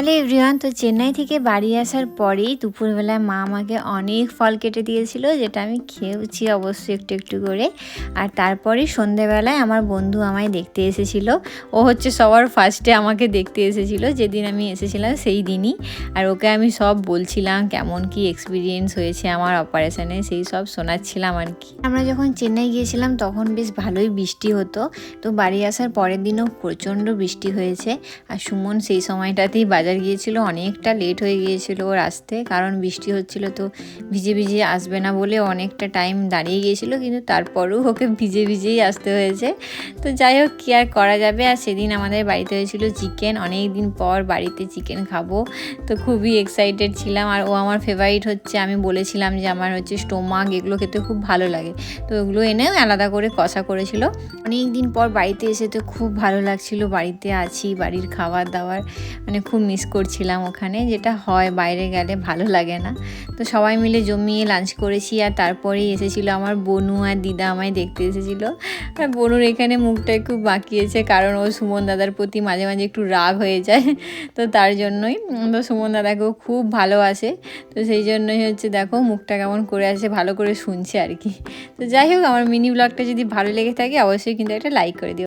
Hello everyone, তো চেন্নাই থেকে বাড়ি আসার পরেই দুপুরবেলায় মা আমাকে অনেক ফল কেটে দিয়েছিল, যেটা আমি খেয়েছি অবশ্যই একটু একটু করে। আর তারপরে সন্ধেবেলায় আমার বন্ধু আমায় দেখতে এসেছিল। ও হচ্ছে সবার ফার্স্টে আমাকে দেখতে এসেছিল যেদিন আমি এসেছিলাম সেই দিনই। আর ওকে আমি সব বলছিলাম কেমন কি এক্সপিরিয়েন্স হয়েছে আমার অপারেশানে, সেই সব শোনাচ্ছিলাম আর কি। আমরা যখন চেন্নাই গিয়েছিলাম তখন বেশ ভালোই বৃষ্টি হতো, তো বাড়ি আসার পরের দিনও প্রচণ্ড বৃষ্টি হয়েছে। আর সুমন সেই সময়টাতেই বাজার গিয়েছিল, অনেকটা লেট হয়ে গিয়েছিল ওর আসতে, কারণ বৃষ্টি হচ্ছিল তো ভিজে ভিজে আসবে না বলে অনেকটা টাইম দাঁড়িয়ে গিয়েছিল, কিন্তু তারপরেও ওকে ভিজে ভিজেই আসতে হয়েছে। তো যাই হোক, কী আর করা যাবে। আর সেদিন আমাদের বাড়িতে হয়েছিল চিকেন, অনেক দিন পর বাড়িতে চিকেন খাবো, তো খুবই এক্সাইটেড ছিলাম। আর ও আমার ফেভারিট হচ্ছে, আমি বলেছিলাম যে আমার হচ্ছে স্টোমাক, এগুলো খেতে খুব ভালো লাগে, তো ওগুলো এনেও আলাদা করে কষা করেছিল। অনেক দিন পর বাড়িতে এসে তো খুব ভালো লাগছিল, বাড়িতে আছি, বাড়ির খাবার দাবার মানে খুব মিস করছিলাম ওখানে, যেটা হয় বাইরে গেলে ভালো লাগে না। তো সবাই মিলে জমিয়ে লাঞ্চ করেছি। আর তারপরেই এসেছিলো আমার বোনু আর দিদা আমায় দেখতে এসেছিলো। আর বোনুর এখানে মুখটা একটু বাঁকিয়েছে, কারণ ও সুমন দাদার প্রতি মাঝে মাঝে একটু রাগ হয়ে যায়, তো তার জন্যই। তো সুমন দাদাকেও খুব ভালোবাসে, তো সেই জন্যই হচ্ছে দেখো মুখটা কেমন করে আছে, ভালো করে শুনছে আর কি। তো যাই হোক, আমার মিনি ব্লগটা যদি ভালো লেগে থাকে অবশ্যই কিন্তু একটা লাইক করে দিও।